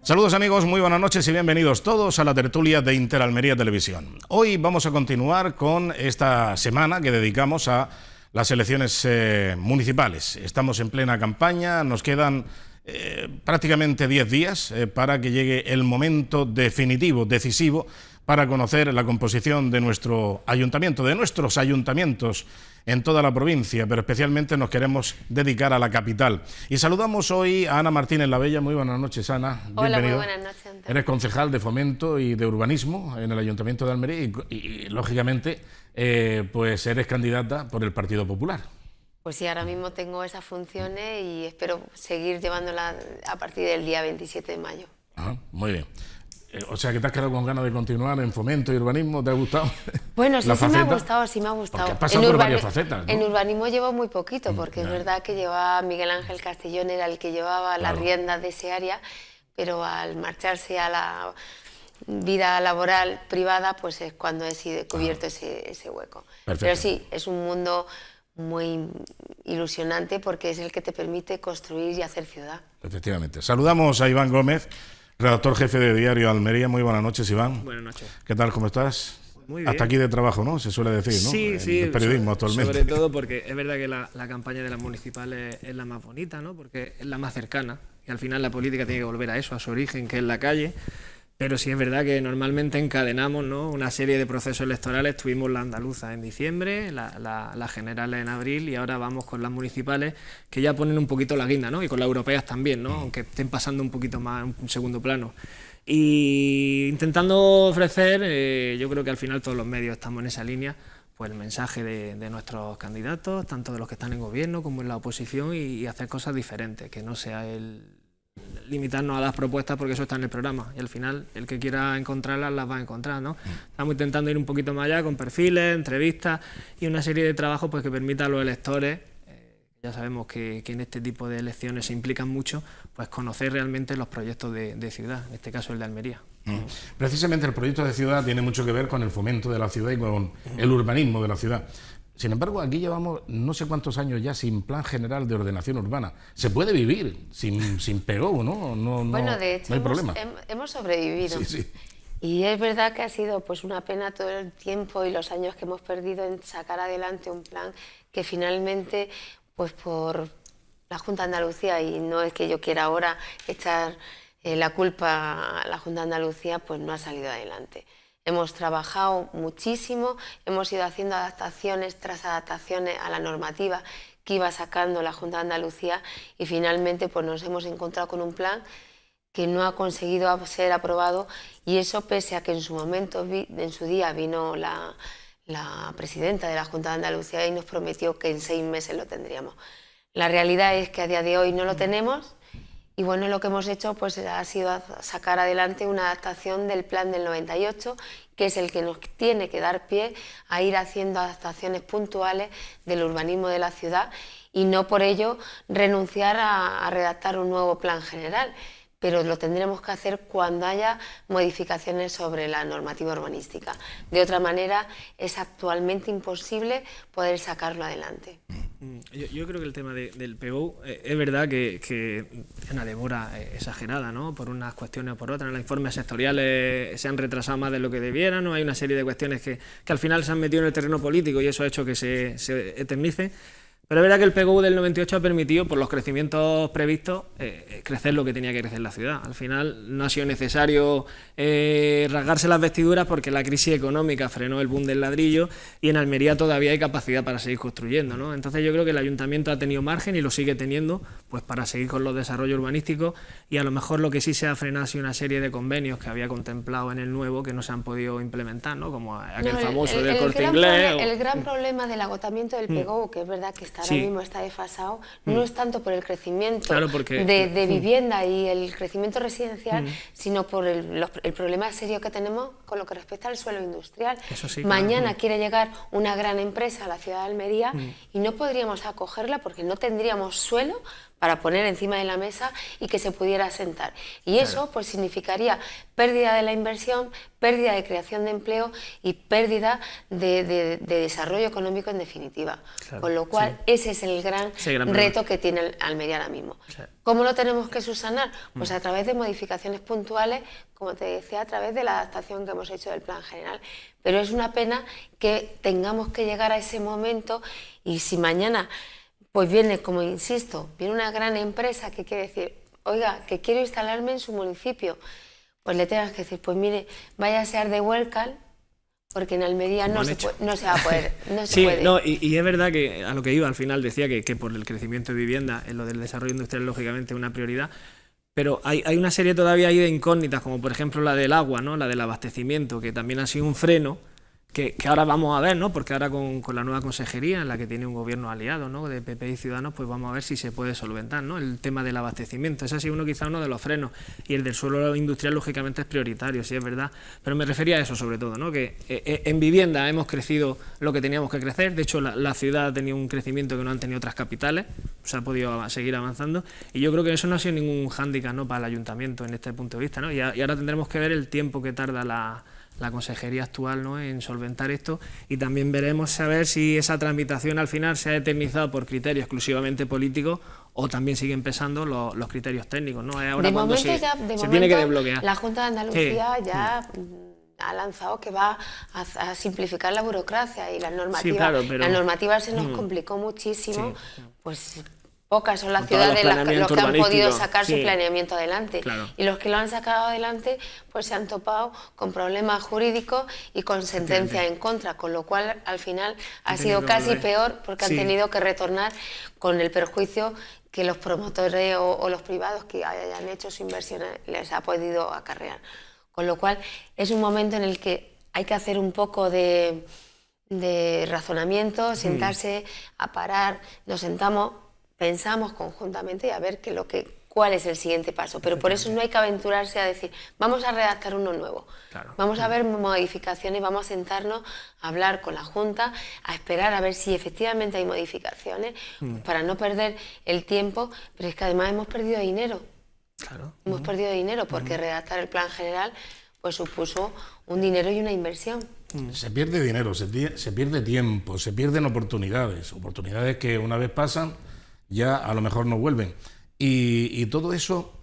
Saludos amigos, muy buenas noches y bienvenidos todos a la tertulia de Interalmería Televisión. Hoy vamos a continuar con esta semana que dedicamos a las elecciones municipales. Estamos en plena campaña, nos quedan prácticamente 10 días para que llegue el momento definitivo, decisivo, para conocer la composición de nuestro ayuntamiento, de nuestros ayuntamientos en toda la provincia, pero especialmente nos queremos dedicar a la capital. Y saludamos hoy a Ana Martínez La Bella. Muy buenas noches, Ana. Hola, bienvenida. muy buenas noches, Antonio. Eres concejal de Fomento y de Urbanismo en el Ayuntamiento de Almería y lógicamente, pues eres candidata por el Partido Popular. Pues sí, ahora mismo tengo esas funciones y espero seguir llevándolas a partir del día 27 de mayo. Ajá, muy bien. O sea, que te has quedado con ganas de continuar en Fomento y Urbanismo. ¿Te ha gustado? Bueno, sí, la sí me ha faceta? gustado, sí me ha gustado. Porque has pasado por varias facetas, ¿no? En urbanismo llevo muy poquito, porque es verdad que llevaba Miguel Ángel Castellón, era el que llevaba las riendas de ese área, pero al marcharse a la vida laboral privada, pues es cuando he sido cubierto ese hueco. Perfecto. Pero sí, es un mundo muy ilusionante porque es el que te permite construir y hacer ciudad. Efectivamente. Saludamos a Iván Gómez, redactor jefe de Diario Almería. Muy buenas noches, Iván. Buenas noches. ¿Qué tal? ¿Cómo estás? Muy bien. Hasta aquí de trabajo, ¿no? Se suele decir, ¿no? Sí, sí. El periodismo actualmente. Sobre todo porque es verdad que la campaña de las municipales es la más bonita, ¿no? Porque es la más cercana. Y al final la política tiene que volver a eso, a su origen, que es la calle. Pero sí es verdad que normalmente encadenamos, ¿no?, una serie de procesos electorales. Tuvimos la andaluza en diciembre, la general en abril y ahora vamos con las municipales que ya ponen un poquito la guinda, ¿no? Y con las europeas también, ¿no? Aunque estén pasando un poquito más en un segundo plano. Y intentando ofrecer, yo creo que al final todos los medios estamos en esa línea, pues el mensaje de nuestros candidatos, tanto de los que están en gobierno como en la oposición, y hacer cosas diferentes, que no sea limitarnos a las propuestas porque eso está en el programa y al final el que quiera encontrarlas las va a encontrar, ¿no? Estamos intentando ir un poquito más allá con perfiles, entrevistas y una serie de trabajos pues que permita a los electores, ya sabemos que en este tipo de elecciones se implican mucho, pues conocer realmente los proyectos de ciudad, en este caso el de Almería. Precisamente el proyecto de ciudad tiene mucho que ver con el fomento de la ciudad y con el urbanismo de la ciudad. Sin embargo, aquí llevamos no sé cuántos años ya sin plan general de ordenación urbana. Se puede vivir sin PGO, ¿no? Bueno, de hecho, no hay problema. hemos sobrevivido. Sí, sí. Y es verdad que ha sido pues una pena todo el tiempo y los años que hemos perdido en sacar adelante un plan que finalmente, pues por la Junta de Andalucía, y no es que yo quiera ahora echar la culpa a la Junta de Andalucía, pues no ha salido adelante. Hemos trabajado muchísimo, hemos ido haciendo adaptaciones tras adaptaciones a la normativa que iba sacando la Junta de Andalucía y finalmente pues nos hemos encontrado con un plan que no ha conseguido ser aprobado, y eso pese a que en su momento, en su día vino la presidenta de la Junta de Andalucía y nos prometió que en 6 meses lo tendríamos. La realidad es que a día de hoy no lo tenemos. Y bueno, lo que hemos hecho pues ha sido sacar adelante una adaptación del plan del 98, que es el que nos tiene que dar pie a ir haciendo adaptaciones puntuales del urbanismo de la ciudad y no por ello renunciar a redactar un nuevo plan general, pero lo tendremos que hacer cuando haya modificaciones sobre la normativa urbanística. De otra manera, es actualmente imposible poder sacarlo adelante. Yo creo que el tema del PGO es verdad que es una demora exagerada, ¿no? Por unas cuestiones o por otras. Los informes sectoriales se han retrasado más de lo que debieran, ¿no? Hay una serie de cuestiones que al final se han metido en el terreno político y eso ha hecho que se eternice. Pero es verdad que el PGO del 98 ha permitido, por los crecimientos previstos, crecer lo que tenía que crecer la ciudad. Al final no ha sido necesario rasgarse las vestiduras porque la crisis económica frenó el boom del ladrillo y en Almería todavía hay capacidad para seguir construyendo, ¿no? Entonces yo creo que el ayuntamiento ha tenido margen y lo sigue teniendo pues para seguir con los desarrollos urbanísticos, y a lo mejor lo que sí se ha frenado ha sido una serie de convenios que había contemplado en el nuevo que no se han podido implementar, ¿no? Como aquel famoso del Corte Inglés. El gran problema del agotamiento del PGO, que es verdad que ahora mismo está desfasado, no es tanto por el crecimiento de vivienda y el crecimiento residencial, sino por el problema serio que tenemos con lo que respecta al suelo industrial. Eso sí, Mañana quiere llegar una gran empresa a la ciudad de Almería y no podríamos acogerla porque no tendríamos suelo para poner encima de la mesa y que se pudiera asentar. Y eso pues significaría pérdida de la inversión, pérdida de creación de empleo y pérdida de desarrollo económico en definitiva. Claro, Con lo cual ese es el gran reto que tiene Almería ahora mismo. ¿Cómo lo tenemos que subsanar? Pues a través de modificaciones puntuales, como te decía, a través de la adaptación que hemos hecho del plan general. Pero es una pena que tengamos que llegar a ese momento y si mañana pues viene, como insisto, viene una gran empresa que quiere decir, oiga, que quiero instalarme en su municipio, pues le tengas que decir, pues mire, vaya a ser de Huelcal, porque en Almería no se va a poder. No se puede. No, y es verdad que a lo que iba al final decía que por el crecimiento de vivienda, en lo del desarrollo industrial lógicamente es una prioridad, pero hay una serie todavía ahí de incógnitas, como por ejemplo la del agua, ¿no? La del abastecimiento, que también ha sido un freno, que ahora vamos a ver, ¿no? Porque ahora con la nueva consejería en la que tiene un gobierno aliado, ¿no? De PP y Ciudadanos, pues vamos a ver si se puede solventar, ¿no? El tema del abastecimiento, ese ha sido quizá uno de los frenos, y el del suelo industrial lógicamente es prioritario, sí es verdad, pero me refería a eso sobre todo, ¿no? Que en vivienda hemos crecido lo que teníamos que crecer, de hecho la ciudad ha tenido un crecimiento que no han tenido otras capitales, se ha podido seguir avanzando, y yo creo que eso no ha sido ningún hándicap, ¿no? Para el ayuntamiento en este punto de vista, ¿no? Y ahora tendremos que ver el tiempo que tarda la consejería actual, ¿no? En solventar esto, y también veremos saber si esa tramitación al final se ha eternizado por criterios exclusivamente políticos o también siguen pesando los criterios técnicos, ¿no? Ahora de cuando momento se tiene que desbloquear. La Junta de Andalucía ya ha lanzado que va a simplificar la burocracia y las normativas. Sí, claro, pero... La normativa se nos complicó muchísimo, pues pocas son las Con todos ciudades los los que han podido urbanísticos, sacar su planeamiento adelante. Claro. Y los que lo han sacado adelante pues se han topado con problemas jurídicos y con sentencia en contra, con lo cual al final ha sido casi peor porque han tenido que retornar con el perjuicio que los promotores o los privados que hayan hecho su inversión les ha podido acarrear. Con lo cual es un momento en el que hay que hacer un poco de razonamiento, sentarse a parar, nos sentamos, pensamos conjuntamente y a ver cuál es el siguiente paso. Pero por eso no hay que aventurarse a decir, vamos a redactar uno nuevo. Claro. Vamos a ver modificaciones, vamos a sentarnos a hablar con la Junta, a esperar a ver si efectivamente hay modificaciones, para no perder el tiempo, pero es que además hemos perdido dinero. Claro. Hemos perdido dinero porque redactar el plan general pues supuso un dinero y una inversión. Se pierde dinero, se pierde tiempo, se pierden oportunidades que una vez pasan ya a lo mejor no vuelven. Y todo eso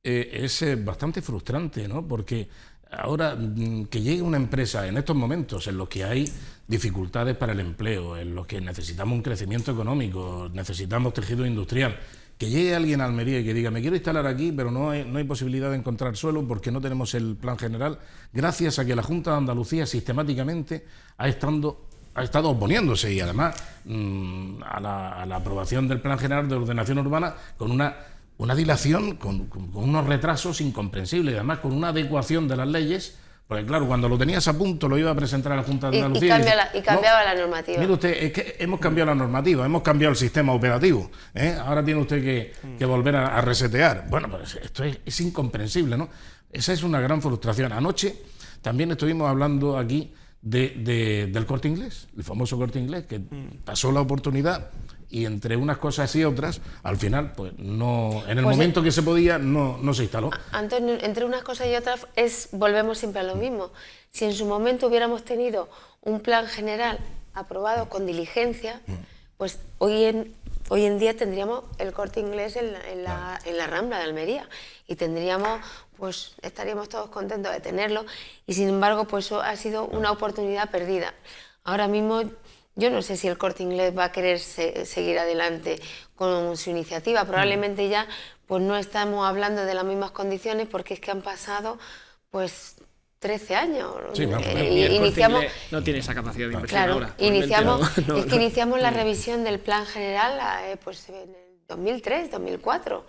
es bastante frustrante, ¿no? Porque ahora que llegue una empresa en estos momentos en los que hay dificultades para el empleo, en los que necesitamos un crecimiento económico, necesitamos tejido industrial, que llegue alguien a Almería y que diga, me quiero instalar aquí, pero no hay posibilidad de encontrar suelo porque no tenemos el plan general, gracias a que la Junta de Andalucía sistemáticamente ha estado oponiéndose y además a la aprobación del Plan General de Ordenación Urbana con una dilación, con unos retrasos incomprensibles y además con una adecuación de las leyes, porque claro, cuando lo tenías a punto lo iba a presentar a la Junta de Andalucía y cambiaba la normativa. Mire usted, es que hemos cambiado la normativa, hemos cambiado el sistema operativo, ahora tiene usted que volver a resetear. Bueno, pues esto es incomprensible, ¿no? Esa es una gran frustración. Anoche también estuvimos hablando aquí del Corte Inglés, el famoso Corte Inglés, que pasó la oportunidad y entre unas cosas y otras, al final, pues no, en el momento que se podía, no se instaló. Antonio, entre unas cosas y otras volvemos siempre a lo mismo. Si en su momento hubiéramos tenido un plan general aprobado con diligencia, pues hoy en día tendríamos el Corte Inglés en la Rambla de Almería y pues estaríamos todos contentos de tenerlo y sin embargo pues eso ha sido una oportunidad perdida. Ahora mismo yo no sé si el Corte Inglés va a querer seguir adelante con su iniciativa, probablemente ya pues no estamos hablando de las mismas condiciones porque es que han pasado pues 13 años. Sí, iniciamos, no tiene esa capacidad de inversión ahora. Iniciamos la revisión del plan general pues en el 2003, 2004.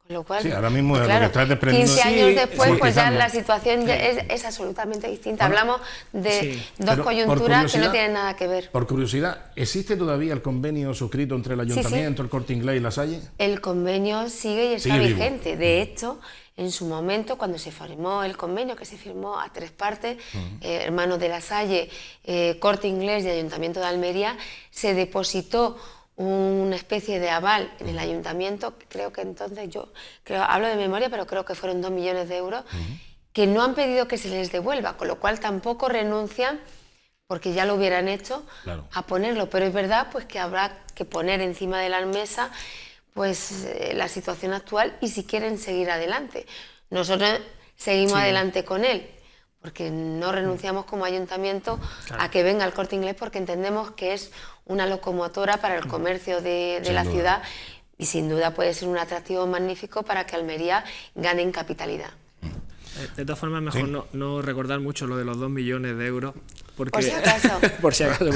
Con lo cual, sí, ahora mismo lo que estás desprendiendo... 15 años después, pues ya la situación es absolutamente distinta. Hablamos de dos coyunturas que no tienen nada que ver. Por curiosidad, ¿existe todavía el convenio suscrito entre el Ayuntamiento, el Corte Inglés y La Salle? El convenio sigue y está vigente. De hecho, en su momento, cuando se firmó el convenio, que se firmó a 3 partes, hermanos de La Salle, Corte Inglés y Ayuntamiento de Almería, se depositó una especie de aval en el ayuntamiento, creo que entonces hablo de memoria, pero creo que fueron 2 millones de euros, que no han pedido que se les devuelva, con lo cual tampoco renuncian, porque ya lo hubieran hecho, claro, a ponerlo. Pero es verdad pues que habrá que poner encima de la mesa pues la situación actual y si quieren seguir adelante. Nosotros seguimos adelante con él, porque no renunciamos como ayuntamiento a que venga el Corte Inglés, porque entendemos que es una locomotora para el comercio de la ciudad y sin duda puede ser un atractivo magnífico para que Almería gane en capitalidad. De todas formas, mejor no recordar mucho lo de los 2 millones de euros. Porque, por si acaso. Por si acaso.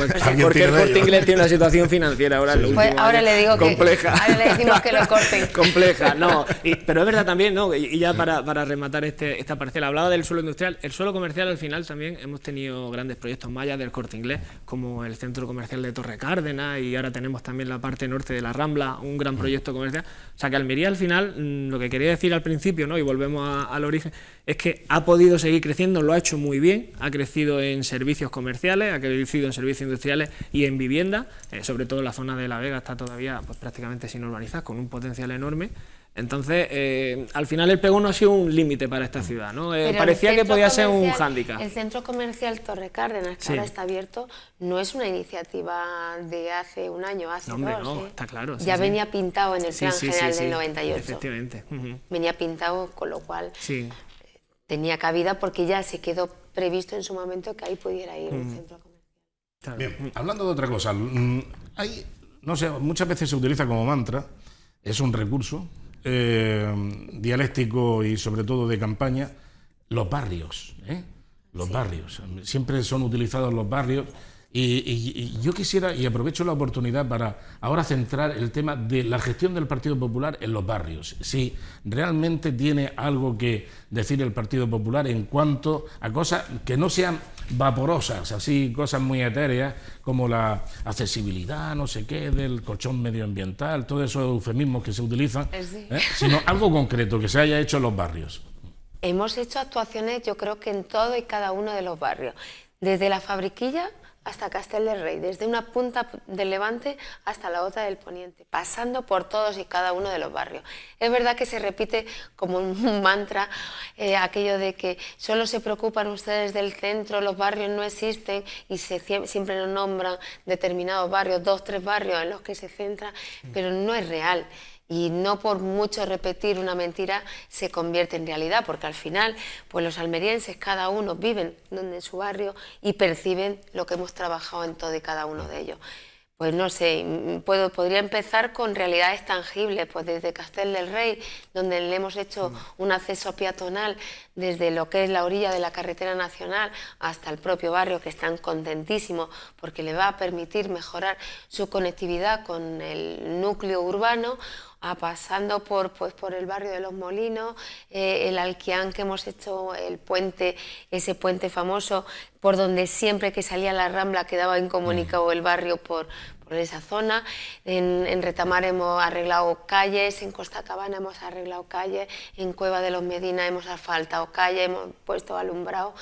Porque el Corte Inglés tiene una situación financiera ahora, pues ahora le digo compleja. Ahora le decimos que lo corten. Compleja, no. Pero es verdad también, ¿no? Y ya para rematar esta parcela, hablaba del suelo industrial. El suelo comercial, al final, también hemos tenido grandes proyectos mayas del Corte Inglés, como el centro comercial de Torre Cárdenas, y ahora tenemos también la parte norte de la Rambla, un gran proyecto comercial. O sea, que Almería, al final, lo que quería decir al principio, ¿no? Y volvemos al origen, es que ha podido seguir creciendo, lo ha hecho muy bien, ha crecido en servicios comerciales, ha crecido en servicios industriales y en vivienda, sobre todo la zona de La Vega está todavía pues, prácticamente sin urbanizar, con un potencial enorme. Entonces, al final el pegón no ha sido un límite para esta ciudad, ¿no? Parecía que podía ser un hándicap. El centro comercial Torre Cárdenas, que ahora está abierto, no es una iniciativa de hace un año, hace hombre, dos. No, está claro. Ya venía pintado en el Plan General del 98. Efectivamente. Venía pintado, con lo cual tenía cabida porque ya se quedó previsto en su momento que ahí pudiera ir un centro comercial. Claro. Bien, hablando de otra cosa, no sé, muchas veces se utiliza como mantra, es un recurso dialéctico y sobre todo de campaña, los barrios, los barrios. Siempre son utilizados los barrios y yo quisiera, y aprovecho la oportunidad para ahora centrar el tema de la gestión del Partido Popular en los barrios. Si realmente tiene algo que decir el Partido Popular en cuanto a cosas que no sean vaporosas, así cosas muy etéreas como la accesibilidad, no sé qué, del colchón medioambiental, todos esos eufemismos que se utilizan, sino algo concreto que se haya hecho en los barrios. Hemos hecho actuaciones, yo creo que en todo y cada uno de los barrios, desde la Fabriquilla hasta Castel del Rey, desde una punta del Levante hasta la otra del Poniente, pasando por todos y cada uno de los barrios. Es verdad que se repite como un mantra aquello de que solo se preocupan ustedes del centro, los barrios no existen y siempre nos nombran determinados barrios, 2 o 3 barrios en los que se centra, pero no es real. Y no por mucho repetir una mentira se convierte en realidad, porque al final pues los almerienses cada uno viven en su barrio y perciben lo que hemos trabajado en todo y cada uno de ellos. Pues no sé, podría empezar con realidades tangibles, pues desde Castel del Rey, donde le hemos hecho un acceso peatonal desde lo que es la orilla de la carretera nacional hasta el propio barrio, que están contentísimos porque le va a permitir mejorar su conectividad con el núcleo urbano, pasando por el barrio de Los Molinos, el Alquián, que hemos hecho el puente, ese puente famoso, por donde siempre que salía la Rambla quedaba incomunicado el barrio por esa zona. En Retamar hemos arreglado calles, en Costa Cabana hemos arreglado calles, en Cueva de los Medina hemos asfaltado calles, hemos puesto alumbrado.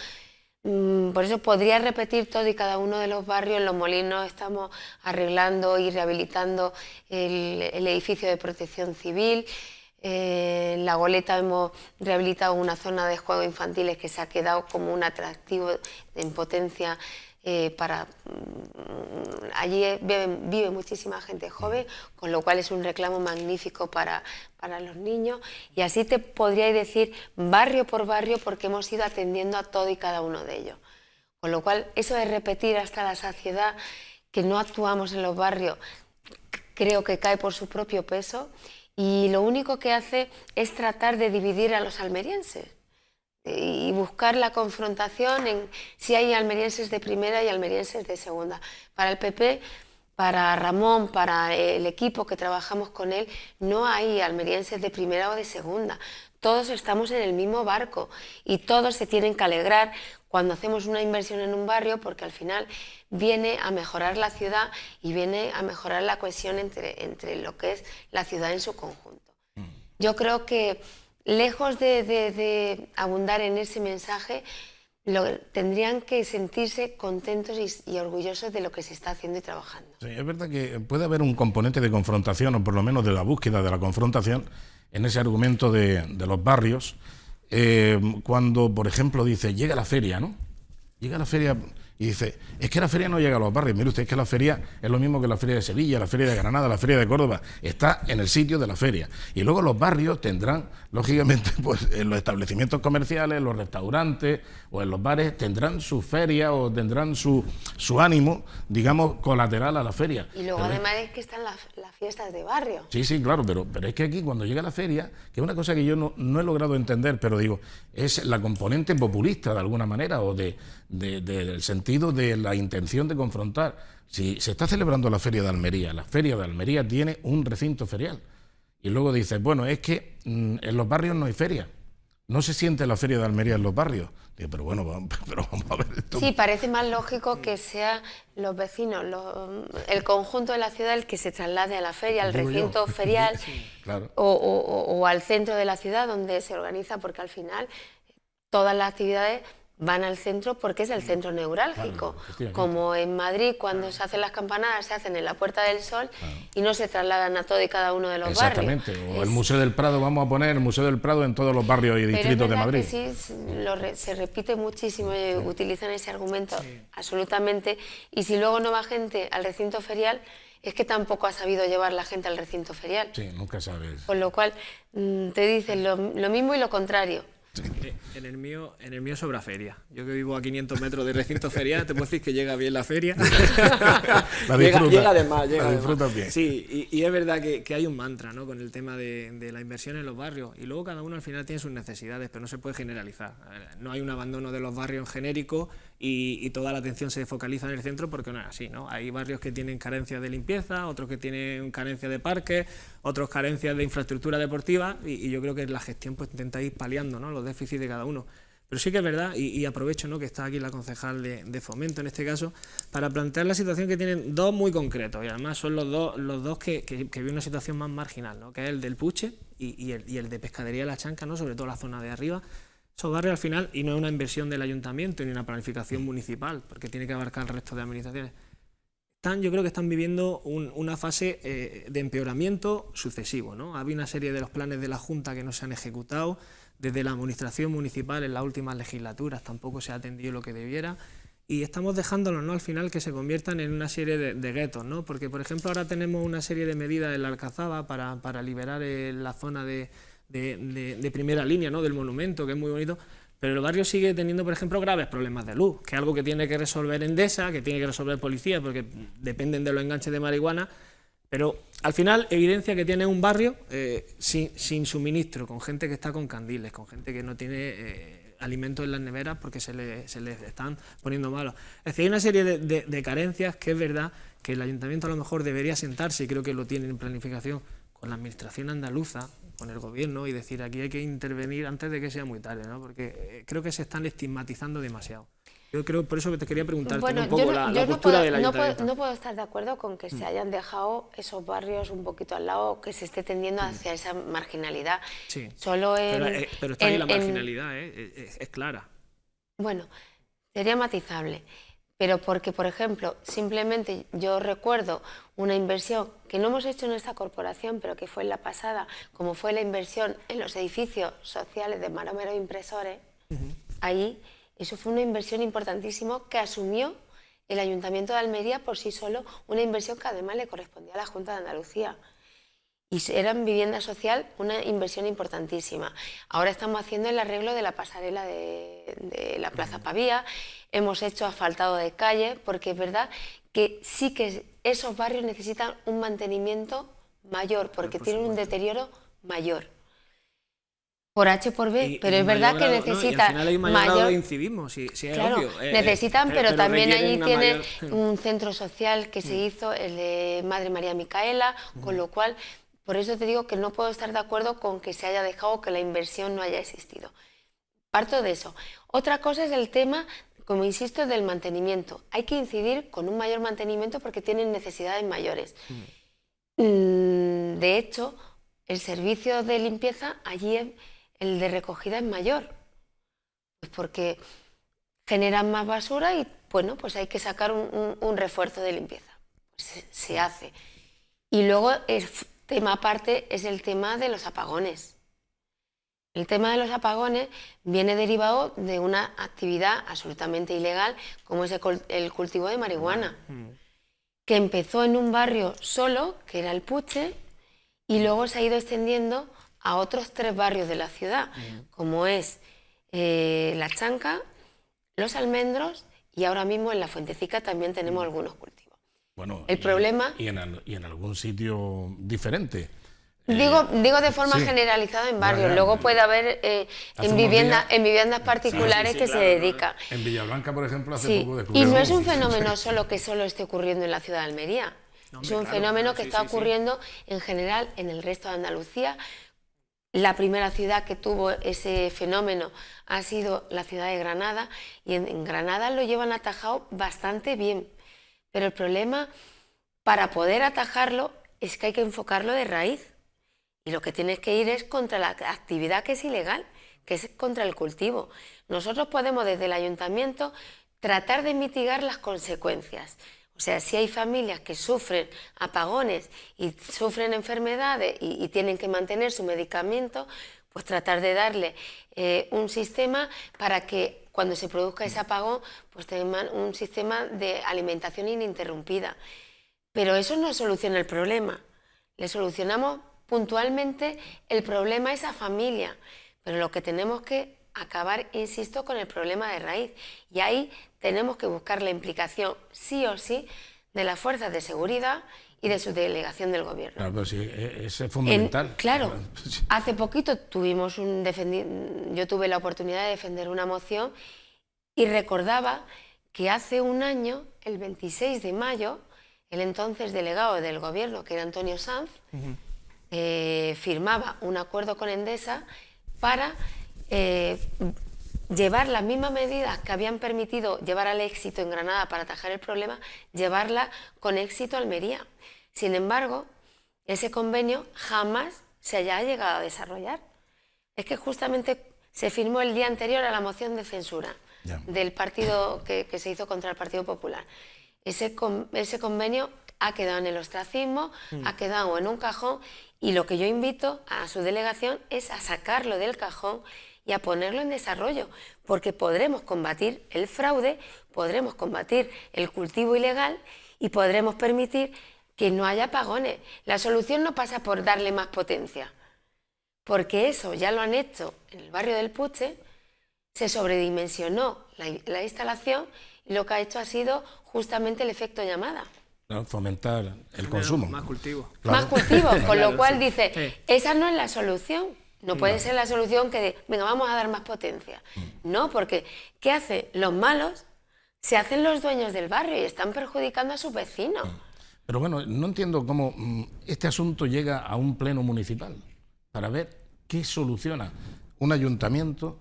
Por eso podría repetir todo y cada uno de los barrios. En Los Molinos estamos arreglando y rehabilitando el edificio de protección civil. En La Goleta hemos rehabilitado una zona de juegos infantiles que se ha quedado como un atractivo en potencia allí vive muchísima gente joven, con lo cual es un reclamo magnífico para los niños, y así te podría decir barrio por barrio porque hemos ido atendiendo a todo y cada uno de ellos. Con lo cual, eso de repetir hasta la saciedad que no actuamos en los barrios, creo que cae por su propio peso, y lo único que hace es tratar de dividir a los almerienses y buscar la confrontación en si hay almerienses de primera y almerienses de segunda. Para el PP, para Ramón, para el equipo que trabajamos con él, no hay almerienses de primera o de segunda. Todos estamos en el mismo barco y todos se tienen que alegrar cuando hacemos una inversión en un barrio, porque al final viene a mejorar la ciudad y viene a mejorar la cohesión entre lo que es la ciudad en su conjunto. Yo creo que lejos de abundar en ese mensaje, tendrían que sentirse contentos y orgullosos de lo que se está haciendo y trabajando. Sí, es verdad que puede haber un componente de confrontación, o por lo menos de la búsqueda de la confrontación, en ese argumento de los barrios, cuando, por ejemplo, dice, llega la feria, ¿no? Llega la feria y dice, es que la feria no llega a los barrios. Mire usted, es que la feria es lo mismo que la feria de Sevilla, la feria de Granada, la feria de Córdoba. Está en el sitio de la feria. Y luego los barrios tendrán, lógicamente, pues en los establecimientos comerciales, los restaurantes o en los bares, tendrán su feria o tendrán su ánimo, digamos, colateral a la feria. Y luego además es que están las fiestas de barrio. Sí, sí, claro, pero es que aquí cuando llega la feria, que es una cosa que yo no he logrado entender, pero digo, es la componente populista de alguna manera, o del sentido de la intención de confrontar. Si se está celebrando la Feria de Almería tiene un recinto ferial. Y luego dices, bueno, es que en los barrios no hay feria. No se siente la Feria de Almería en los barrios. Digo, pero bueno, vamos a ver esto. Sí, parece más lógico que sean los vecinos, el conjunto de la ciudad el que se traslade a la feria, al recinto ferial, Sí, claro. o al centro de la ciudad donde se organiza, porque al final todas las actividades van al centro porque es el centro neurálgico, como en Madrid cuando se hacen las campanadas se hacen en la Puerta del Sol y no se trasladan a todo y cada uno de los barrios. Exactamente, o el Museo del Prado, vamos a poner el Museo del Prado en todos los barrios y distritos de Madrid. Que sí, se repite muchísimo, utilizan ese argumento absolutamente, y si luego no va gente al recinto ferial, es que tampoco ha sabido llevar la gente al recinto ferial. Sí, nunca sabes. Con lo cual te dicen lo mismo y lo contrario. Sí. En el mío sobra feria. Yo que vivo a 500 metros de recinto ferial, te puedo decir que llega bien la feria. llega de más. La disfrutas bien. Sí, y es verdad que hay un mantra, ¿no?, con el tema de la inversión en los barrios. Y luego cada uno al final tiene sus necesidades, pero no se puede generalizar. No hay un abandono de los barrios en genérico y toda la atención se focaliza en el centro, porque no es así, ¿no? Hay barrios que tienen carencias de limpieza, otros que tienen carencias de parques, otros carencias de infraestructura deportiva, y yo creo que la gestión pues intenta ir paliando, ¿no?, los déficits de cada uno. Pero sí que es verdad, y aprovecho, ¿no?, que está aquí la concejal de Fomento en este caso, para plantear la situación que tienen dos muy concretos, y además son los dos que viven una situación más marginal, ¿no?, que es el del Puche y el de Pescadería de la Chanca, ¿no?, sobre todo la zona de arriba. Esos barrios al final, y no es una inversión del ayuntamiento ni una planificación municipal, porque tiene que abarcar el resto de administraciones, yo creo que están viviendo una fase de empeoramiento sucesivo, ¿no? Había una serie de los planes de la Junta que no se han ejecutado, desde la administración municipal en las últimas legislaturas tampoco se ha atendido lo que debiera, y estamos dejándolos, ¿no?, al final que se conviertan en una serie de guetos, ¿no? Porque, por ejemplo, ahora tenemos una serie de medidas en la Alcazaba para liberar la zona de primera línea, ¿no?, del monumento, que es muy bonito, pero el barrio sigue teniendo, por ejemplo, graves problemas de luz, que es algo que tiene que resolver Endesa, que tiene que resolver Policía, porque dependen de los enganches de marihuana, pero al final evidencia que tiene un barrio sin suministro, con gente que está con candiles, con gente que no tiene alimentos en las neveras porque se les están poniendo malos. Es decir, hay una serie de carencias que es verdad que el ayuntamiento a lo mejor debería sentarse, y creo que lo tiene en planificación, con la administración andaluza, con el gobierno, y decir, aquí hay que intervenir antes de que sea muy tarde, ¿no?, porque creo que se están estigmatizando demasiado. Yo creo, por eso que te quería preguntar un poco la postura del ayuntamiento. No puedo estar de acuerdo con que se hayan dejado esos barrios un poquito al lado, que se esté tendiendo hacia esa marginalidad. Sí, solo pero está ahí la marginalidad, es clara. Bueno, sería matizable. Pero porque, por ejemplo, simplemente yo recuerdo una inversión que no hemos hecho en esta corporación, pero que fue en la pasada, como fue la inversión en los edificios sociales de Maromero Impresores, ahí, eso fue una inversión importantísima que asumió el Ayuntamiento de Almería por sí solo, una inversión que además le correspondía a la Junta de Andalucía. Y era en vivienda social una inversión importantísima. Ahora estamos haciendo el arreglo de la pasarela de la Plaza Pavía, hemos hecho asfaltado de calle, porque es verdad que sí que esos barrios necesitan un mantenimiento mayor, porque tienen un deterioro mayor. Por H por B, pero es verdad que necesitan al final hay mayor grado de incivismo, sí, claro, es obvio. Necesitan, pero también allí tiene mayor... un centro social que se hizo, el de Madre María Micaela, con lo cual, por eso te digo que no puedo estar de acuerdo con que se haya dejado, que la inversión no haya existido. Parto de eso. Otra cosa es el tema, como insisto, del mantenimiento. Hay que incidir con un mayor mantenimiento porque tienen necesidades mayores. De hecho, el servicio de limpieza allí, el de recogida es mayor. Pues porque generan más basura y bueno, pues hay que sacar un refuerzo de limpieza. Pues se hace. Y luego el tema aparte es el tema de los apagones. El tema de los apagones viene derivado de una actividad absolutamente ilegal como es el cultivo de marihuana, que empezó en un barrio solo, que era el Puche, y luego se ha ido extendiendo a otros 3 barrios de la ciudad, como es La Chanca, Los Almendros y ahora mismo en La Fuentecica también tenemos algunos cultivos. Bueno, el problema... Y en algún sitio diferente. Digo de forma generalizada en barrios, luego puede haber en viviendas particulares que se dedican. En Villablanca, por ejemplo, hace poco descubrieron... Y no es un fenómeno que solo esté ocurriendo en la ciudad de Almería, es un fenómeno que está ocurriendo en general en el resto de Andalucía. La primera ciudad que tuvo ese fenómeno ha sido la ciudad de Granada, y en Granada lo llevan atajado bastante bien, pero el problema para poder atajarlo es que hay que enfocarlo de raíz. Y lo que tienes que ir es contra la actividad que es ilegal, que es contra el cultivo. Nosotros podemos desde el ayuntamiento tratar de mitigar las consecuencias. O sea, si hay familias que sufren apagones y sufren enfermedades y tienen que mantener su medicamento, pues tratar de darle un sistema para que cuando se produzca ese apagón, pues tengan un sistema de alimentación ininterrumpida. Pero eso no soluciona el problema. Le solucionamos puntualmente el problema a esa familia, pero lo que tenemos que acabar, insisto, con el problema de raíz, y ahí tenemos que buscar la implicación sí o sí de las fuerzas de seguridad y de su delegación del gobierno. Claro, pero sí, es fundamental. Claro, hace poquito yo tuve la oportunidad de defender una moción y recordaba que hace un año, el 26 de mayo, el entonces delegado del gobierno, que era Antonio Sanz, firmaba un acuerdo con Endesa para llevar las mismas medidas que habían permitido llevar al éxito en Granada para atajar el problema, llevarla con éxito a Almería. Sin embargo, ese convenio jamás se haya llegado a desarrollar. Es que justamente se firmó el día anterior a la moción de censura del partido que se hizo contra el Partido Popular. Ese convenio ha quedado en el ostracismo, ha quedado en un cajón, y lo que yo invito a su delegación es a sacarlo del cajón y a ponerlo en desarrollo, porque podremos combatir el fraude, podremos combatir el cultivo ilegal y podremos permitir que no haya apagones. La solución no pasa por darle más potencia, porque eso ya lo han hecho en el barrio del Puche, se sobredimensionó la instalación y lo que ha hecho ha sido justamente el efecto llamada. ¿No? Fomentar el consumo. Más cultivo. Claro. Más cultivo, con lo cual dice, esa no es la solución. No puede ser la solución que venga, vamos a dar más potencia. No, porque ¿qué hacen? Los malos se hacen los dueños del barrio y están perjudicando a sus vecinos. Pero bueno, no entiendo cómo este asunto llega a un pleno municipal para ver qué soluciona un ayuntamiento,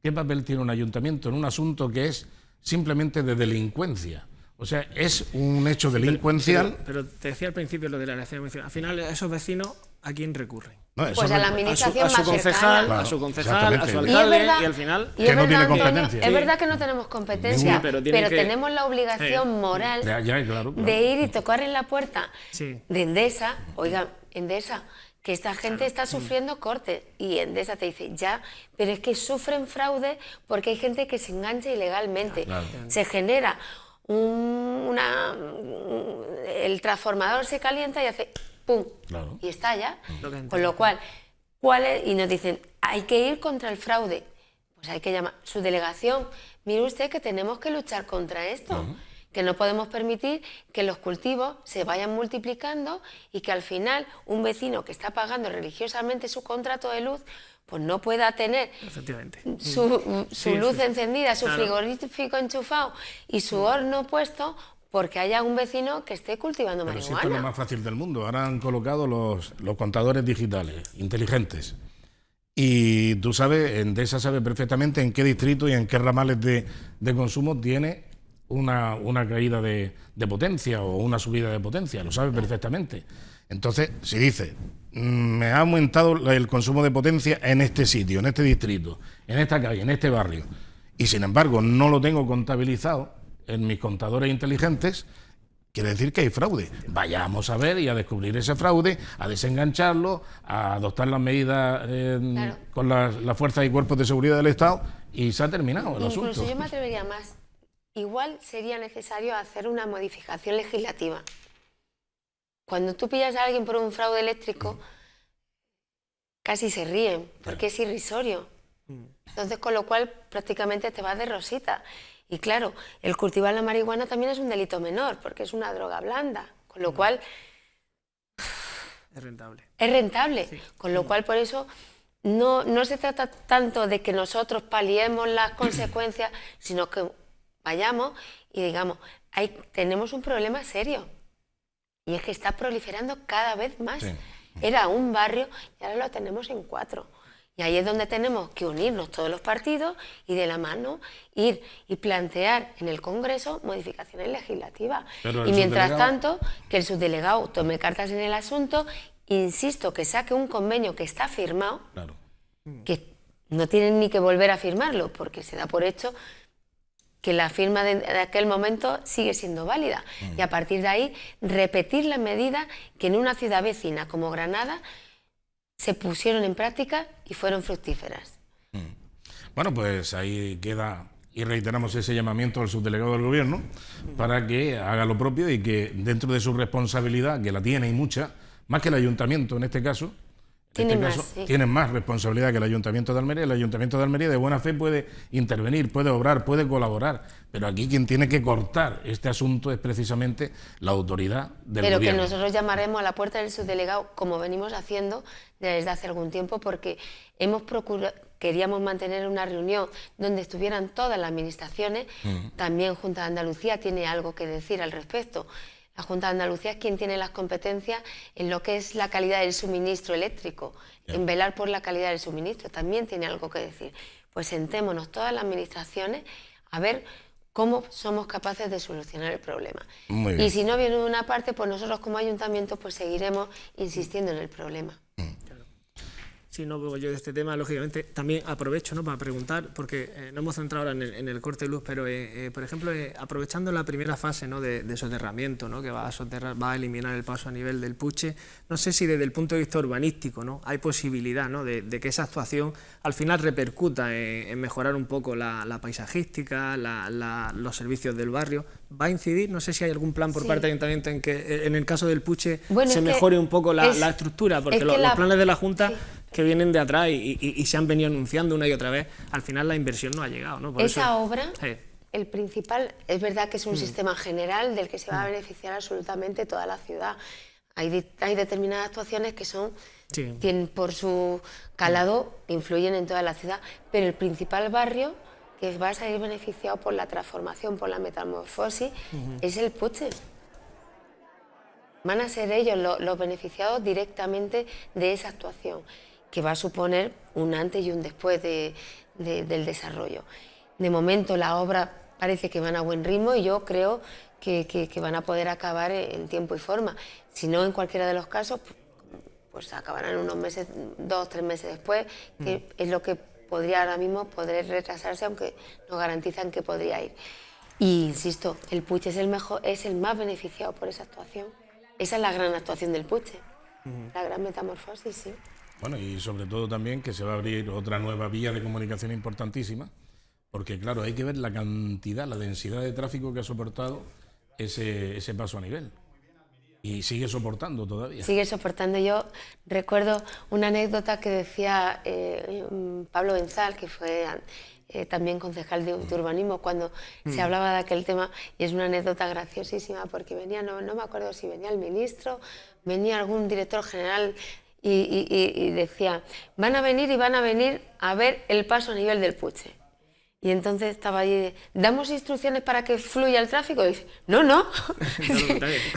qué papel tiene un ayuntamiento en un asunto que es simplemente de delincuencia. O sea, es un hecho delincuencial. Pero te decía al principio lo de la elección municipal. Al final, esos vecinos, ¿a quién recurren? No, pues a la administración a su concejal, claro, a su concejal, a su alcalde, y al final... Que no tiene competencia. Es verdad que no tenemos competencia, pero tenemos la obligación moral claro. de ir y tocar en la puerta de Endesa. Oiga, Endesa, que esta gente está sufriendo cortes, y Endesa te dice, ya, pero es que sufren fraude porque hay gente que se engancha ilegalmente. Se genera el transformador se calienta y hace ¡pum! Y estalla. Con lo cual, y nos dicen, hay que ir contra el fraude. Pues hay que llamar su delegación. Mire usted que tenemos que luchar contra esto. Que no podemos permitir que los cultivos se vayan multiplicando y que al final un vecino que está pagando religiosamente su contrato de luz pues no pueda tener su luz encendida, su frigorífico enchufado y su horno puesto porque haya un vecino que esté cultivando marihuana. Pero esto es lo más fácil del mundo. Ahora han colocado los contadores digitales, inteligentes. Y tú sabes, Endesa sabe perfectamente en qué distrito y en qué ramales de consumo tiene una caída de potencia o una subida de potencia, lo sabe perfectamente. Entonces, si dice, me ha aumentado el consumo de potencia en este sitio, en este distrito, en esta calle, en este barrio, y sin embargo no lo tengo contabilizado en mis contadores inteligentes, quiere decir que hay fraude. Vayamos a ver y a descubrir ese fraude, a desengancharlo, a adoptar las medidas Claro. con las fuerzas y cuerpos de seguridad del Estado, y se ha terminado el Incluso asunto. yo me atrevería más. Igual sería necesario hacer una modificación legislativa. Cuando tú pillas a alguien por un fraude eléctrico, casi se ríen, porque es irrisorio. Entonces, con lo cual, prácticamente te vas de rosita. Y claro, el cultivar la marihuana también es un delito menor, porque es una droga blanda. Con lo cual, Es rentable. es rentable. Sí. Con lo cual, por eso, no se trata tanto de que nosotros paliemos las consecuencias, sino que vayamos y digamos, tenemos un problema serio. Y es que está proliferando cada vez más. Sí. Era un barrio y ahora lo tenemos en 4. Y ahí es donde tenemos que unirnos todos los partidos y de la mano ir y plantear en el Congreso modificaciones legislativas. Pero el Y mientras subdelegado- tanto, que el subdelegado tome cartas en el asunto, insisto, que saque un convenio que está firmado, Claro. que no tienen ni que volver a firmarlo, porque se da por hecho que la firma de aquel momento sigue siendo válida. Y a partir de ahí, repetir las medidas que en una ciudad vecina como Granada se pusieron en práctica y fueron fructíferas. Bueno, pues ahí queda, y reiteramos ese llamamiento al subdelegado del Gobierno para que haga lo propio y que dentro de su responsabilidad, que la tiene y mucha, más que el Ayuntamiento en este caso, Tiene más, caso, sí. tienen más responsabilidad que el Ayuntamiento de Almería. El Ayuntamiento de Almería de buena fe puede intervenir, puede obrar, puede colaborar, pero aquí quien tiene que cortar este asunto es precisamente la autoridad del Pero Gobierno. que nosotros llamaremos a la puerta del subdelegado, como venimos haciendo desde hace algún tiempo, porque queríamos mantener una reunión donde estuvieran todas las administraciones. También Junta de Andalucía tiene algo que decir al respecto. La Junta de Andalucía es quien tiene las competencias en lo que es la calidad del suministro eléctrico, en velar por la calidad del suministro. También tiene algo que decir. Pues sentémonos todas las administraciones a ver cómo somos capaces de solucionar el problema. Muy bien. Y si no viene de una parte, pues nosotros como ayuntamiento pues seguiremos insistiendo en el problema. Sí, no, pues yo de este tema, lógicamente, también aprovecho, ¿no?, para preguntar, porque no hemos centrado ahora en el corte de luz, pero, por ejemplo, aprovechando la primera fase, ¿no?, de soterramiento, ¿no?, que va a eliminar el paso a nivel del Puche, no sé si desde el punto de vista urbanístico, ¿no?, hay posibilidad, ¿no?, de que esa actuación al final repercuta en mejorar un poco la paisajística, los servicios del barrio. ¿Va a incidir? No sé si hay algún plan por Sí. parte del Ayuntamiento en que, en el caso del Puche, Bueno, se es que mejore un poco la es- estructura, porque es que los la- planes de la Junta... sí. que vienen de atrás y se han venido anunciando una y otra vez, al final la inversión no ha llegado, ¿no? Por Esa eso- obra, Sí. el principal, es verdad que es un sistema general del que se va a beneficiar absolutamente toda la ciudad. Hay determinadas actuaciones que Sí. tienen por su calado, influyen en toda la ciudad, pero el principal barrio que va a salir beneficiado por la transformación, por la metamorfosis, es el Puche. Van a ser ellos los beneficiados directamente de esa actuación, que va a suponer un antes y un después del desarrollo. De momento la obra parece que van a buen ritmo y yo creo que van a poder acabar en tiempo y forma. Si no, en cualquiera de los casos, pues acabarán unos meses, 2 o 3 meses después, que es lo que podría ahora mismo poder retrasarse, aunque nos garantizan que podría ir. Y insisto, el Puche es el más beneficiado por esa actuación. Esa es la gran actuación del Puche, la gran metamorfosis, sí. Bueno, y sobre todo también que se va a abrir otra nueva vía de comunicación importantísima, porque claro, hay que ver la cantidad, la densidad de tráfico que ha soportado ese paso a nivel. Y sigue soportando todavía. Sigue soportando. Yo recuerdo una anécdota que decía Pablo Benzal, que fue también concejal de urbanismo, cuando se hablaba de aquel tema, y es una anécdota graciosísima, porque venía, no me acuerdo si venía el ministro, venía algún director general y decía, van a venir a ver el paso a nivel del Puche. Y entonces estaba allí, ¿damos instrucciones para que fluya el tráfico? Y dice, no.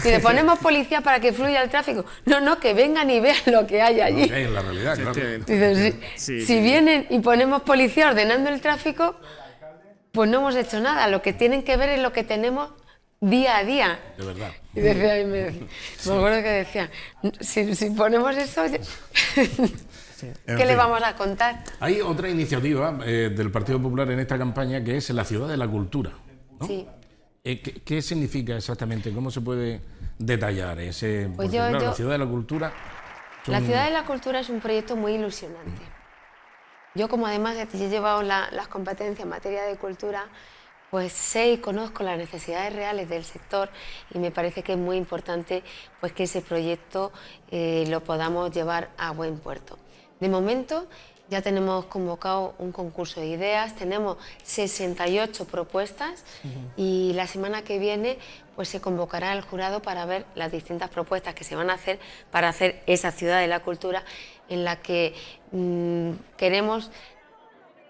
Si le ponemos policía para que fluya el tráfico, no, que vengan y vean lo que hay allí. Lo que hay en la realidad, claro. Dice, Sí, si vienen y ponemos policía ordenando el tráfico, pues no hemos hecho nada. Lo que tienen que ver es lo que tenemos día a día. De verdad. Y decía, me acuerdo que decía, si ponemos eso... Sí. ¿Qué le vamos a contar? Hay otra iniciativa del Partido Popular en esta campaña que es la Ciudad de la Cultura, ¿no? Sí. ¿Qué significa exactamente? ¿Cómo se puede detallar ese? Pues Porque, claro, la Ciudad de la Cultura... La Ciudad de la Cultura es un proyecto muy ilusionante. Yo, como además he llevado las competencias en materia de cultura, pues sé y conozco las necesidades reales del sector y me parece que es muy importante pues, que ese proyecto lo podamos llevar a buen puerto. De momento ya tenemos convocado un concurso de ideas, tenemos 68 propuestas y la semana que viene pues, se convocará el jurado para ver las distintas propuestas que se van a hacer para hacer esa Ciudad de la Cultura en la que queremos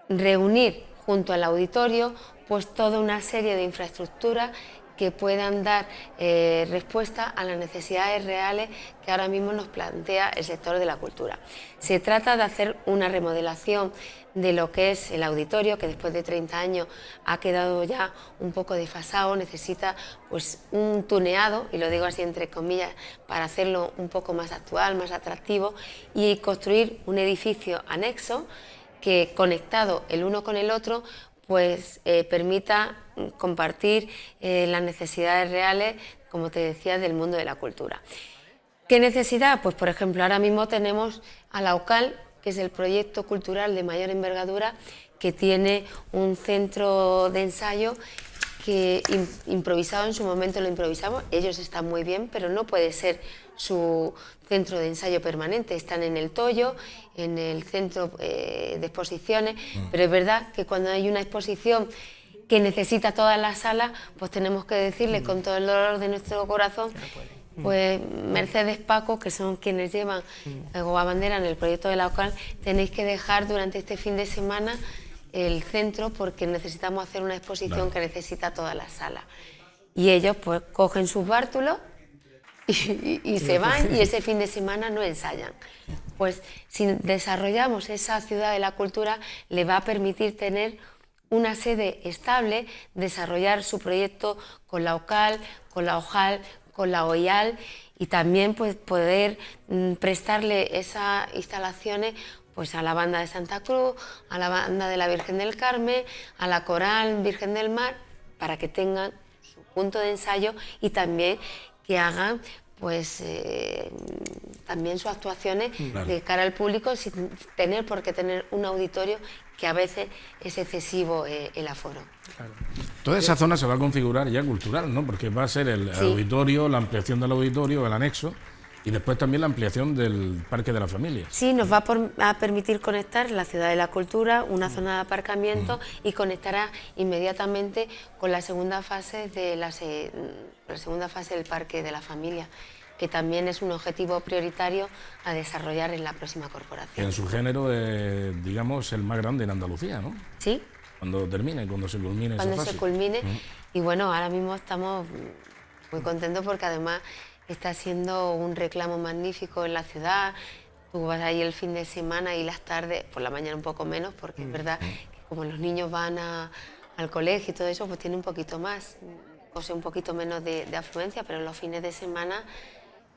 reunir junto al auditorio pues toda una serie de infraestructuras que puedan dar respuesta a las necesidades reales que ahora mismo nos plantea el sector de la cultura. Se trata de hacer una remodelación de lo que es el auditorio, que después de 30 años ha quedado ya un poco desfasado, necesita pues un tuneado, y lo digo así entre comillas, para hacerlo un poco más actual, más atractivo, y construir un edificio anexo que, conectado el uno con el otro, pues permita compartir las necesidades reales, como te decía, del mundo de la cultura. ¿Qué necesidad? Pues por ejemplo, ahora mismo tenemos a la OCAL, que es el proyecto cultural de mayor envergadura, que tiene un centro de ensayo que improvisado, en su momento lo improvisamos, ellos están muy bien, pero no puede ser su centro de ensayo permanente, están en el Toyo, en el centro de exposiciones, pero es verdad que cuando hay una exposición que necesita toda la sala, pues tenemos que decirle con todo el dolor de nuestro corazón, pues Mercedes, Paco, que son quienes llevan o abanderan el proyecto de la OCAL, tenéis que dejar durante este fin de semana el centro porque necesitamos hacer una exposición que necesita toda la sala. Y ellos pues cogen sus bártulos y se van, y ese fin de semana no ensayan. Pues si desarrollamos esa Ciudad de la Cultura, le va a permitir tener una sede estable, desarrollar su proyecto con la OCAL, con la OJAL, con la OIAL, y también pues, poder prestarle esas instalaciones pues, a la Banda de Santa Cruz, a la Banda de la Virgen del Carmen, a la Coral Virgen del Mar, para que tengan su punto de ensayo y también que hagan pues también sus actuaciones de cara al público sin tener por qué tener un auditorio que a veces es excesivo el aforo. Claro. Toda esa zona se va a configurar ya cultural, ¿no? Porque va a ser el auditorio, la ampliación del auditorio, el anexo, y después también la ampliación del Parque de la Familia. Sí, nos va a permitir conectar la Ciudad de la Cultura, una zona de aparcamiento, y conectará inmediatamente con la segunda fase de la segunda fase del Parque de la Familia, que también es un objetivo prioritario a desarrollar en la próxima corporación. Que en su género, digamos, el más grande en Andalucía, ¿no? Sí. Cuando termine, cuando se culmine esa fase. Cuando se culmine. Y bueno, ahora mismo estamos muy contentos porque además está siendo un reclamo magnífico en la ciudad. Tú vas ahí el fin de semana y las tardes, por la mañana un poco menos, porque es verdad que como los niños van al colegio y todo eso, pues tiene un poquito más, o sea, un poquito menos de afluencia, pero los fines de semana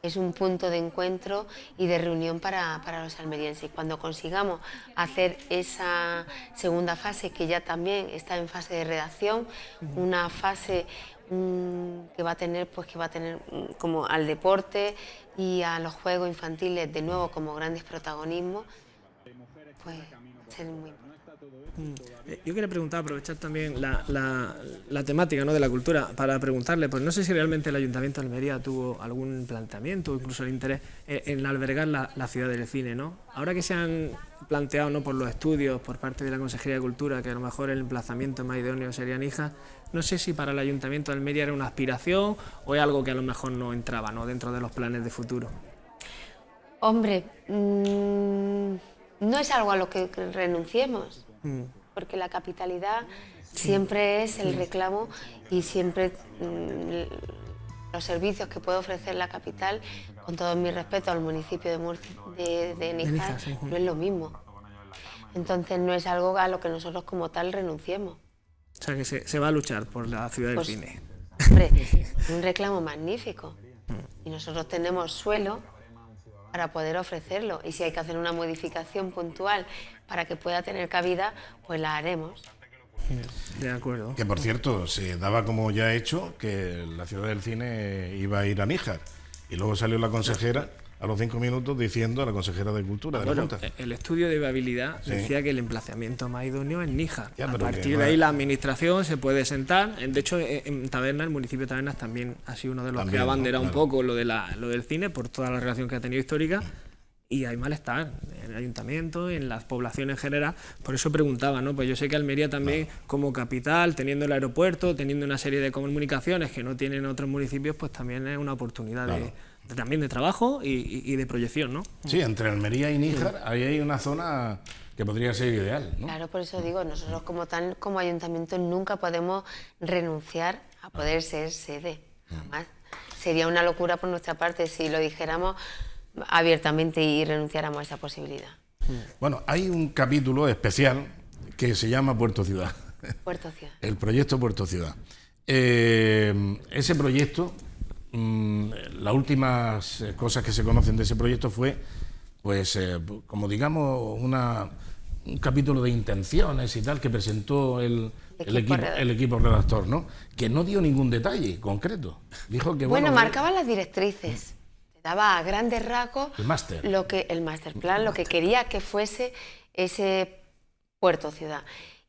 es un punto de encuentro y de reunión para los almerienses. Y cuando consigamos hacer esa segunda fase, que ya también está en fase de redacción, una fase que va a tener como al deporte y a los juegos infantiles de nuevo como grandes protagonismos, pues ser muy importante. Yo quería preguntar, aprovechar también la temática, ¿no?, de la cultura, para preguntarle, pues no sé si realmente el Ayuntamiento de Almería tuvo algún planteamiento o incluso el interés en albergar la ciudad del cine, ¿no? Ahora que se han planteado, ¿no?, por los estudios por parte de la Consejería de Cultura que a lo mejor el emplazamiento más idóneo sería Níjar, no sé si para el Ayuntamiento de Almería era una aspiración o es algo que a lo mejor no entraba, ¿no?, dentro de los planes de futuro. Hombre, no es algo a lo que renunciemos, porque la capitalidad siempre es el reclamo y siempre los servicios que puede ofrecer la capital, con todo mi respeto al municipio de Níjar, no es lo mismo. Entonces no es algo a lo que nosotros como tal renunciemos. O sea que se va a luchar por la ciudad del cine. Hombre, un reclamo magnífico. Y nosotros tenemos suelo para poder ofrecerlo. Y si hay que hacer una modificación puntual para que pueda tener cabida, pues la haremos. De acuerdo. Que por cierto, se daba como ya hecho que la Ciudad del Cine iba a ir a Níjar. Y luego salió la consejera a los 5 minutos diciendo a la consejera de Cultura de la Junta. El estudio de viabilidad decía que el emplazamiento más idóneo es Níjar. Ya, a pero partir de ahí la administración se puede sentar. De hecho, en Tabernas, el municipio de Tabernas también ha sido uno de los que ha abanderado un poco lo del cine por toda la relación que ha tenido histórica. Y hay malestar en el ayuntamiento, en las poblaciones en general. Por eso preguntaba, ¿no? Pues yo sé que Almería también, como capital, teniendo el aeropuerto, teniendo una serie de comunicaciones que no tienen otros municipios, pues también es una oportunidad también de trabajo y de proyección, ¿no? Sí, entre Almería y Níjar, ahí hay una zona que podría ser ideal, ¿no? Claro, por eso digo, nosotros como ayuntamiento nunca podemos renunciar a poder ser sede. Jamás. Sería una locura por nuestra parte si lo dijéramos abiertamente y renunciáramos a esa posibilidad. Bueno, hay un capítulo especial que se llama Puerto Ciudad. Puerto Ciudad. El proyecto Puerto Ciudad. Ese proyecto, las últimas cosas que se conocen de ese proyecto fue, pues, como digamos, un capítulo de intenciones y tal que presentó el equipo redactor, ¿no? Que no dio ningún detalle concreto. Dijo que bueno, marcaba las directrices. Daba a grandes rasgos el master plan, lo que quería que fuese ese Puerto Ciudad.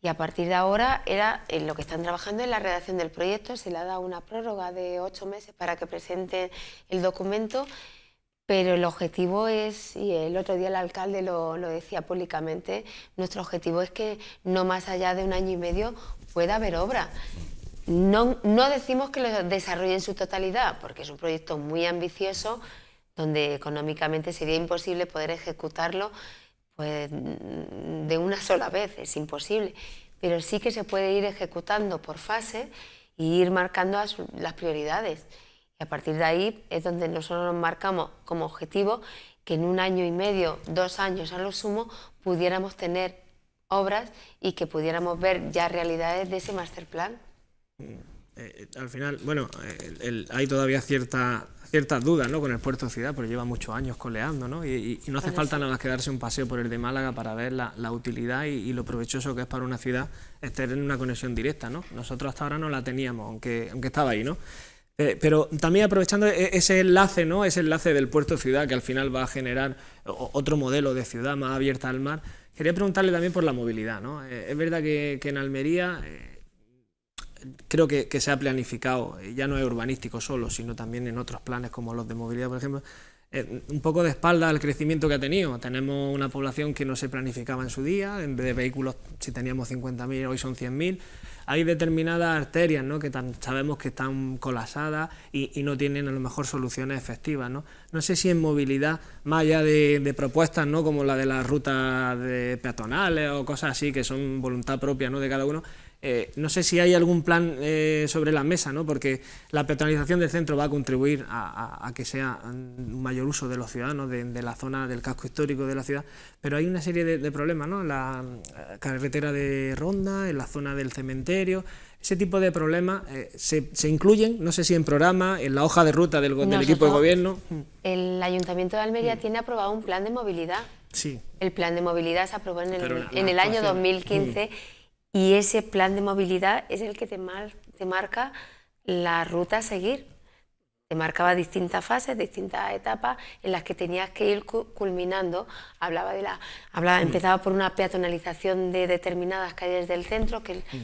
Y a partir de ahora era lo que están trabajando en la redacción del proyecto. Se le ha dado una prórroga de 8 meses para que presenten el documento, pero el objetivo es, y el otro día el alcalde lo decía públicamente, nuestro objetivo es que no más allá de 1 año y medio pueda haber obra. No decimos que lo desarrolle en su totalidad, porque es un proyecto muy ambicioso, donde económicamente sería imposible poder ejecutarlo pues, de una sola vez, es imposible. Pero sí que se puede ir ejecutando por fase y ir marcando las prioridades. Y a partir de ahí es donde nosotros nos marcamos como objetivo que en 1 año y medio, 2 años a lo sumo, pudiéramos tener obras y que pudiéramos ver ya realidades de ese master plan. Al final, bueno, hay todavía ciertas dudas, ¿no?, con el Puerto Ciudad, porque lleva muchos años coleando, ¿no? Y no hace falta nada más que darse un paseo por el de Málaga para ver la utilidad y lo provechoso que es para una ciudad estar en una conexión directa, ¿no? Nosotros hasta ahora no la teníamos, aunque estaba ahí, ¿no? Pero también aprovechando ese enlace, ¿no?, ese enlace del Puerto Ciudad que al final va a generar otro modelo de ciudad más abierta al mar, quería preguntarle también por la movilidad, ¿no? Es verdad que en Almería creo que se ha planificado, ya no es urbanístico solo, sino también en otros planes como los de movilidad, por ejemplo, un poco de espalda al crecimiento que ha tenido. Tenemos una población que no se planificaba en su día, en vez de vehículos, si teníamos 50.000, hoy son 100.000. Hay determinadas arterias, ¿no?, que sabemos que están colapsadas y no tienen a lo mejor soluciones efectivas, ¿no? No sé si en movilidad, más allá de propuestas, ¿no?, como la de las rutas peatonales o cosas así, que son voluntad propia, ¿no?, de cada uno, no sé si hay algún plan sobre la mesa, ¿no?, porque la peatonalización del centro va a contribuir a que sea un mayor uso de los ciudadanos de la zona del casco histórico de la ciudad, pero hay una serie de problemas, ¿no?, en la carretera de Ronda, en la zona del cementerio. Ese tipo de problemas se incluyen, no sé si en programa, en la hoja de ruta del equipo de gobierno. El Ayuntamiento de Almería tiene aprobado un plan de movilidad. Sí. El plan de movilidad se aprobó en el año 2015. Y ese plan de movilidad es el que te marca la ruta a seguir. Te marcaba distintas fases, distintas etapas en las que tenías que ir culminando. Empezaba por una peatonalización de determinadas calles del centro,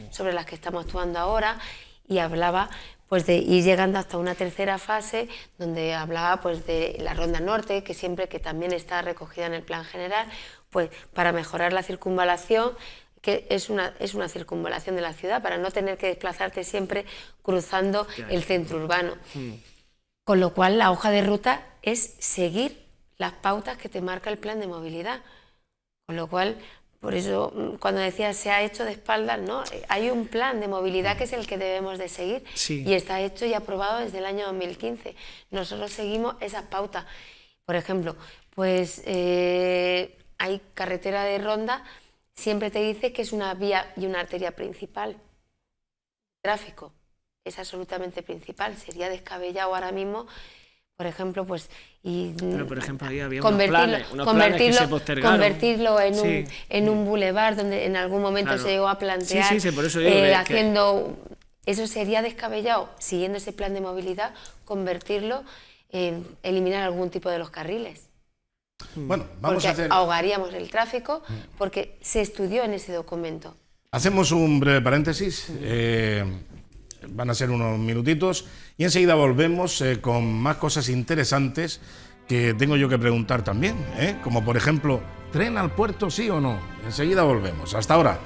sobre las que estamos actuando ahora, y hablaba pues de ir llegando hasta una tercera fase donde hablaba pues de la Ronda Norte, que también está recogida en el plan general, pues para mejorar la circunvalación, que es una circunvalación de la ciudad, para no tener que desplazarte siempre cruzando el centro urbano. Con lo cual, la hoja de ruta es seguir las pautas que te marca el plan de movilidad. Con lo cual, por eso, cuando decía se ha hecho de espaldas, ¿no?, hay un plan de movilidad que es el que debemos de seguir, y está hecho y aprobado desde el año 2015. Nosotros seguimos esas pautas. Por ejemplo, pues hay carretera de Ronda, siempre te dice que es una vía y una arteria principal. Tráfico es absolutamente principal. Sería descabellado ahora mismo por ejemplo, pues... Pero, por ejemplo, ahí había unos planes que se postergaron. Convertirlo en un bulevar donde en algún momento se llegó a plantear, por eso digo haciendo... Eso sería descabellado, siguiendo ese plan de movilidad, convertirlo en eliminar algún tipo de los carriles. Bueno, vamos porque a hacer... ahogaríamos el tráfico, porque se estudió en ese documento. Hacemos un breve paréntesis, van a ser unos minutitos, y enseguida volvemos con más cosas interesantes que tengo yo que preguntar también, como por ejemplo, ¿tren al puerto sí o no? Enseguida volvemos. Hasta ahora.